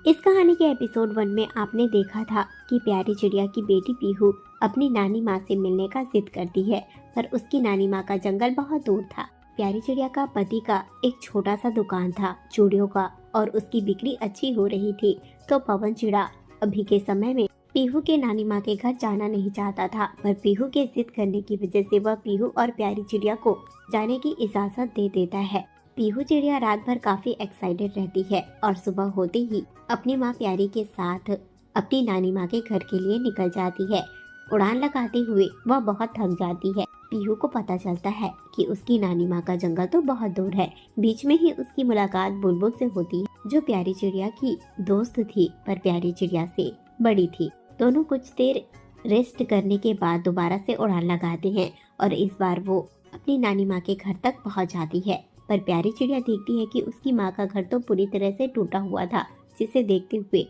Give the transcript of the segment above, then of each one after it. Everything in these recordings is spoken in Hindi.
इस कहानी के एपिसोड 1 में आपने देखा था कि प्यारी चिड़िया की बेटी पीहू अपनी नानी माँ से मिलने का जिद करती है, पर उसकी नानी माँ का जंगल बहुत दूर था। प्यारी चिड़िया का पति का एक छोटा सा दुकान था चूड़ियों का, और उसकी बिक्री अच्छी हो रही थी। तो पवन चिड़ा अभी के समय में पीहू के नानी माँ के घर जाना नहीं चाहता था, पर पीहू के जिद करने की वजह से वह पीहू और प्यारी चिड़िया को जाने की इजाजत दे देता है। पीहू चिड़िया रात भर काफी एक्साइटेड रहती है और सुबह होते ही अपनी माँ प्यारी के साथ अपनी नानी माँ के घर के लिए निकल जाती है। उड़ान लगाते हुए वह बहुत थक जाती है। पीहू को पता चलता है कि उसकी नानी माँ का जंगल तो बहुत दूर है। बीच में ही उसकी मुलाकात बुलबुल से होती है, जो प्यारी चिड़िया की दोस्त थी, पर प्यारी चिड़िया से बड़ी थी। दोनों कुछ देर रेस्ट करने के बाद दोबारा से उड़ान लगाते हैं और इस बार वो अपनी नानी माँ के घर तक पहुँच जाती है। पर प्यारी चिड़िया देखती है कि उसकी माँ का घर तो पूरी तरह से टूटा हुआ था, जिसे देखते हुए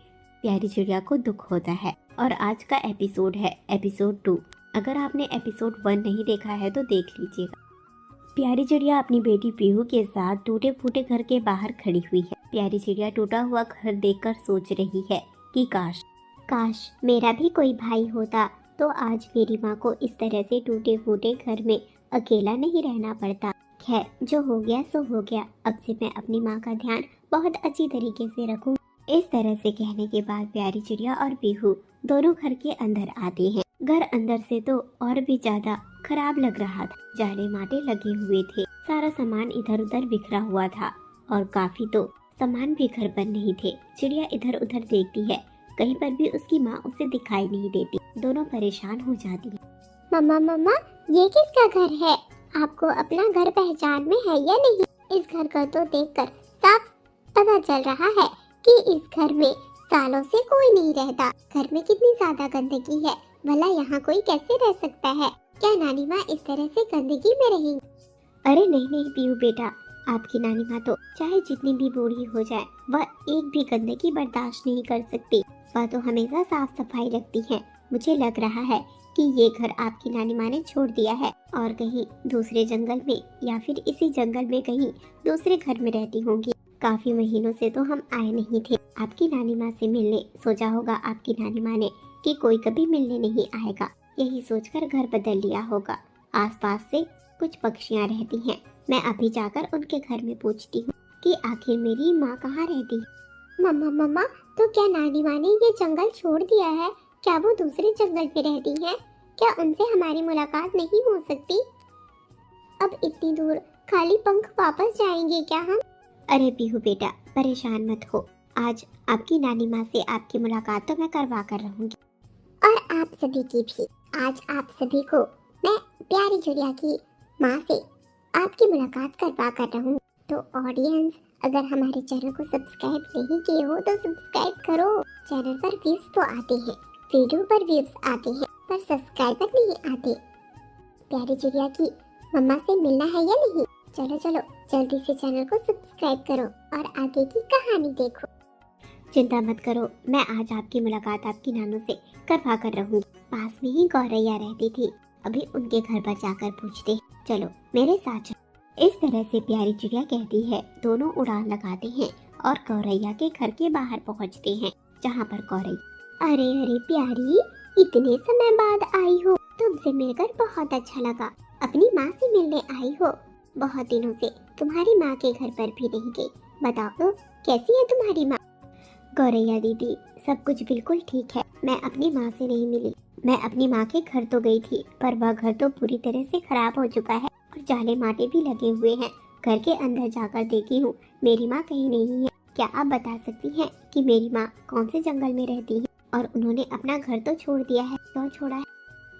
प्यारी चिड़िया को दुख होता है। और आज का एपिसोड है एपिसोड 2। अगर आपने एपिसोड 1 नहीं देखा है तो देख लीजिएगा। प्यारी चिड़िया अपनी बेटी पीहू के साथ टूटे फूटे घर के बाहर खड़ी हुई है। प्यारी चिड़िया टूटा हुआ घर देखकर सोच रही है कि काश मेरा भी कोई भाई होता तो आज मेरी माँ को इस तरह से टूटे फूटे घर में अकेला नहीं रहना पड़ता। खैर, जो हो गया सो हो गया। अब से मैं अपनी माँ का ध्यान बहुत अच्छी तरीके से रखूं। इस तरह से कहने के बाद प्यारी चिड़िया और पीहू दोनों घर के अंदर आते हैं। घर अंदर से तो और भी ज्यादा खराब लग रहा था। जाले माटे लगे हुए थे, सारा सामान इधर उधर बिखरा हुआ था और काफी तो सामान भी घर पर नहीं थे। चिड़िया इधर उधर देखती है, कहीं पर भी उसकी माँ उसे दिखाई नहीं देती। दोनों परेशान हो जाती है। मम्मा, ये किसका घर है? आपको अपना घर पहचान में है या नहीं? इस घर का तो देखकर साफ पता चल रहा है कि इस घर में सालों से कोई नहीं रहता। घर में कितनी ज्यादा गंदगी है, भला यहाँ कोई कैसे रह सकता है? क्या नानी माँ इस तरह से गंदगी में रहेंगी? अरे नहीं पीहू बेटा, आपकी नानी माँ तो चाहे जितनी भी बूढ़ी हो जाए, वह एक भी गंदगी बर्दाश्त नहीं कर सकती। वह तो हमेशा साफ सफाई रखती है। मुझे लग रहा है कि ये घर आपकी नानी माँ ने छोड़ दिया है और कहीं दूसरे जंगल में या फिर इसी जंगल में कहीं दूसरे घर में रहती होंगी। काफी महीनों से तो हम आए नहीं थे आपकी नानी माँ से मिलने। सोचा होगा आपकी नानी माँ ने कि कोई कभी मिलने नहीं आएगा, यही सोचकर घर बदल लिया होगा। आसपास से कुछ पक्षियाँ रहती हैं। मैं अभी जाकर उनके घर में पूछती हूँ कि आखिर मेरी माँ कहाँ रहती है। मम्मा, तो क्या नानी माँ ने ये जंगल छोड़ दिया है? क्या वो दूसरे जंगल में रहती है? क्या उनसे हमारी मुलाकात नहीं हो सकती? अब इतनी दूर खाली पंख वापस जाएंगे क्या हम? अरे पीहू बेटा, परेशान मत हो। आज आपकी नानी माँ से आपकी मुलाकात तो मैं करवा कर रहूंगी। और आप सभी की भी। आज आप सभी को मैं प्यारी चिड़िया की माँ से आपकी मुलाकात करवा कर रहूंगी। तो ऑडियंस, अगर हमारे चैनल को सब्सक्राइब नहीं किए हो तो सब्सक्राइब करो। चैनल पर व्यूज तो आते हैं, वीडियो पर व्यूज आते हैं, पर सब्सक्राइबर नहीं आते। प्यारी चिड़िया की मम्मा से मिलना है या नहीं? चलो जल्दी से चैनल को सब्सक्राइब करो और आगे की कहानी देखो। चिंता मत करो, मैं आज आपकी मुलाकात आपकी नानू से करवा कर रहूंगी। पास में ही गौरैया रहती थी, अभी उनके घर पर जाकर पूछते। चलो मेरे साथ चलो। इस तरह से प्यारी चिड़िया कहती है। दोनों उड़ान लगाते हैं और गौरैया के घर के बाहर पहुंचते हैं, जहाँ पर गौरैया। अरे प्यारी, इतने समय बाद आई हो, तुमसे मिलकर बहुत अच्छा लगा। अपनी माँ से मिलने आई हो? बहुत दिनों से तुम्हारी माँ के घर पर भी नहीं गई। बताओ तो, कैसी है तुम्हारी माँ? गौरैया दीदी, सब कुछ बिल्कुल ठीक है। मैं अपनी माँ से नहीं मिली। मैं अपनी माँ के घर तो गई थी, पर वह घर तो पूरी तरह से खराब हो चुका है और जाले माटे भी लगे हुए हैं। घर के अंदर जाकर देखी हूँ, मेरी माँ कहीं नहीं है। क्या आप बता सकती हैं कि मेरी माँ कौन से जंगल में रहती है? और उन्होंने अपना घर तो छोड़ दिया है, क्यों छोड़ा है?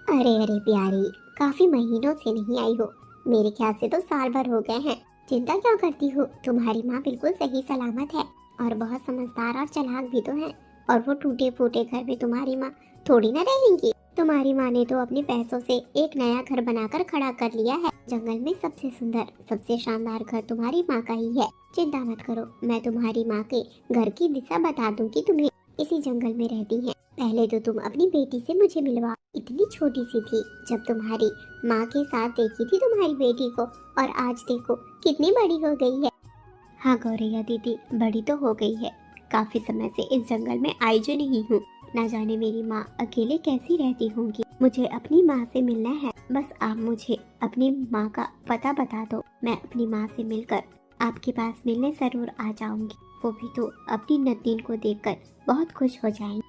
अरे प्यारी, काफी महीनों से नहीं आई हो। मेरे ख्याल से तो साल भर हो गए हैं। चिंता क्यों करती हो? तुम्हारी माँ बिल्कुल सही सलामत है और बहुत समझदार और चालाक भी तो है। और वो टूटे फूटे घर में तुम्हारी माँ थोड़ी ना रहेंगी। तुम्हारी माँ ने तो अपने पैसों से एक नया घर बनाकर खड़ा कर लिया है। जंगल में सबसे सुंदर, सबसे शानदार घर तुम्हारी माँ का ही है। चिंता मत करो, मैं तुम्हारी माँ के घर की दिशा बता दूंगी तुम्हें। इसी जंगल में रहती है। पहले तो तुम अपनी बेटी से मुझे मिलवा। इतनी छोटी सी थी जब तुम्हारी माँ के साथ देखी थी तुम्हारी बेटी को, और आज देखो कितनी बड़ी हो गई है। हाँ गौरैया दीदी, बड़ी तो हो गई है, काफी समय से इस जंगल में आई जो नहीं हूँ। ना जाने मेरी माँ अकेले कैसी रहती होंगी। मुझे अपनी माँ से मिलना है। बस आप मुझे अपनी माँ का पता बता दो, मैं अपनी माँ से मिलकर आपके पास मिलने जरूर आ जाऊंगी। वो भी तो अपनी नदीन को देखकर बहुत खुश हो जाएंगी।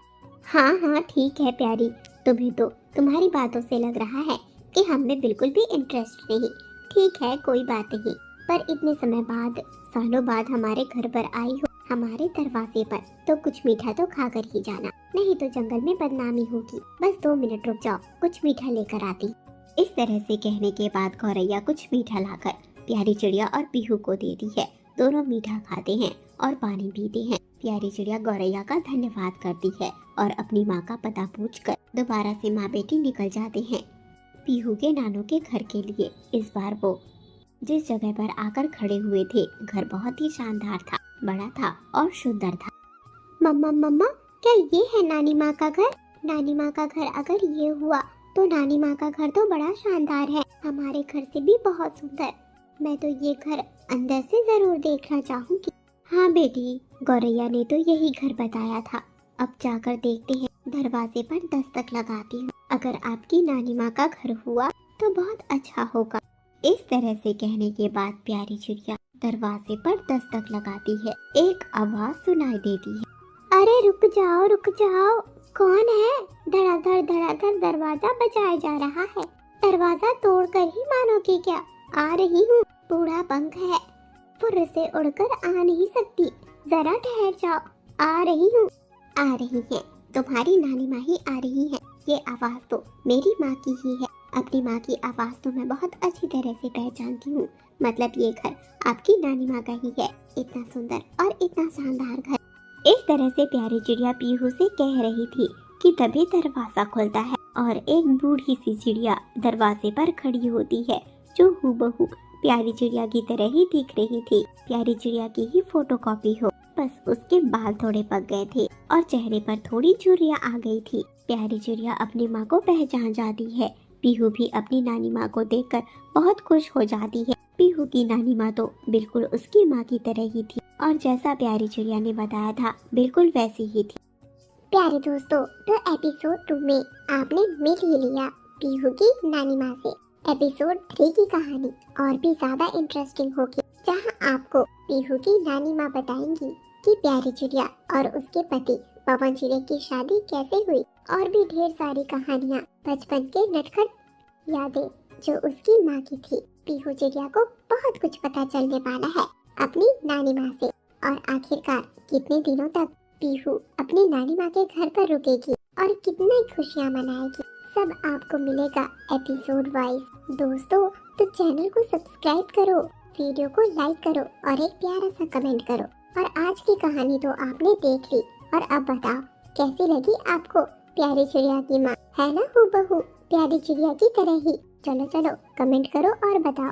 हाँ हाँ ठीक है प्यारी, तुम्हें तो तुम्हारी बातों से लग रहा है कि हमें बिल्कुल भी इंटरेस्ट नहीं। ठीक है कोई बात नहीं, पर इतने समय बाद, सालों बाद हमारे घर पर आई हो, हमारे दरवाजे पर, तो कुछ मीठा तो खा कर ही जाना, नहीं तो जंगल में बदनामी होगी। बस 2 मिनट रुक जाओ, कुछ मीठा लेकर आती। इस तरह से कहने के बाद गौरैया कुछ मीठा लाकर प्यारी चिड़िया और पीहू को देती है। दोनों मीठा खाते हैं और पानी पीते हैं। प्यारी चिड़िया गौरैया का धन्यवाद करती है और अपनी माँ का पता पूछकर दोबारा से माँ बेटी निकल जाते हैं पीहू के नानों के घर के लिए। इस बार वो जिस जगह पर आकर खड़े हुए थे, घर बहुत ही शानदार था, बड़ा था और सुंदर था। मम्मा मम्मा, क्या ये है नानी माँ का घर? नानी माँ का घर अगर ये हुआ तो नानी माँ का घर तो बड़ा शानदार है, हमारे घर से भी बहुत सुंदर। मैं तो ये घर अंदर से जरूर देखना चाहूंगी। हाँ बेटी, गौरैया ने तो यही घर बताया था। अब जाकर देखते हैं। दरवाजे पर दस्तक लगाती हूँ। अगर आपकी नानी माँ का घर हुआ तो बहुत अच्छा होगा। इस तरह से कहने के बाद प्यारी चिड़िया दरवाजे पर दस्तक लगाती है। एक आवाज सुनाई देती है। अरे रुक जाओ, कौन है? धड़ाधड़ दरवाजा बजाया जा रहा है। दरवाजा तोड़कर ही मानोगे क्या? आ रही हूँ, बूढ़ा पंख है, फुर्र से उड़कर आ नहीं सकती, जरा ठहर जाओ, आ रही हूँ। आ रही है, तुम्हारी नानी माँ ही आ रही है। ये आवाज तो मेरी माँ की ही है। अपनी माँ की आवाज तो मैं बहुत अच्छी तरह से पहचानती हूँ। मतलब ये घर आपकी नानी माँ का ही है। इतना सुंदर और इतना शानदार घर। इस तरह से प्यारी चिड़िया पीहू से कह रही थी कि तभी दरवाजा खुलता है और एक बूढ़ी सी चिड़िया दरवाजे पर खड़ी होती है, जो हूबहू प्यारी चिड़िया की तरह ही दिख रही थी। प्यारी चिड़िया की ही फोटोकॉपी हो, बस उसके बाल थोड़े पक गए थे और चेहरे पर थोड़ी झुर्रियां आ गई थी। प्यारी चिड़िया अपनी माँ को पहचान जाती है। पीहू भी अपनी नानी माँ को देखकर बहुत खुश हो जाती है। पीहू की नानी माँ तो बिल्कुल उसकी माँ की तरह ही थी और जैसा प्यारी चिड़िया ने बताया था बिल्कुल वैसी ही थी। प्यारे दोस्तों, तो एपिसोड 2 में आपने मिल ही लिया पीहू की नानी माँ से। एपिसोड 3 की कहानी और भी ज्यादा इंटरेस्टिंग होगी, जहाँ आपको पीहू की नानी माँ बताएंगी कि प्यारी चिड़िया और उसके पति पवन चिड़िया की शादी कैसे हुई, और भी ढेर सारी कहानियाँ, बचपन के नटखट यादें जो उसकी माँ की थी। पीहू चिड़िया को बहुत कुछ पता चलने वाला है अपनी नानी माँ से, और आखिरकार कितने दिनों तक पीहू अपनी नानी माँ के घर पर रुकेगी और कितनी खुशियाँ मनाएगी, सब आपको मिलेगा एपिसोड वाइज। दोस्तों, तो चैनल को सब्सक्राइब करो, वीडियो को लाइक करो और एक प्यारा सा कमेंट करो। और आज की कहानी तो आपने देख ली, और अब बताओ कैसी लगी आपको प्यारी चिड़िया की माँ? है ना हूबहू प्यारी चिड़िया की तरह ही? चलो कमेंट करो और बताओ।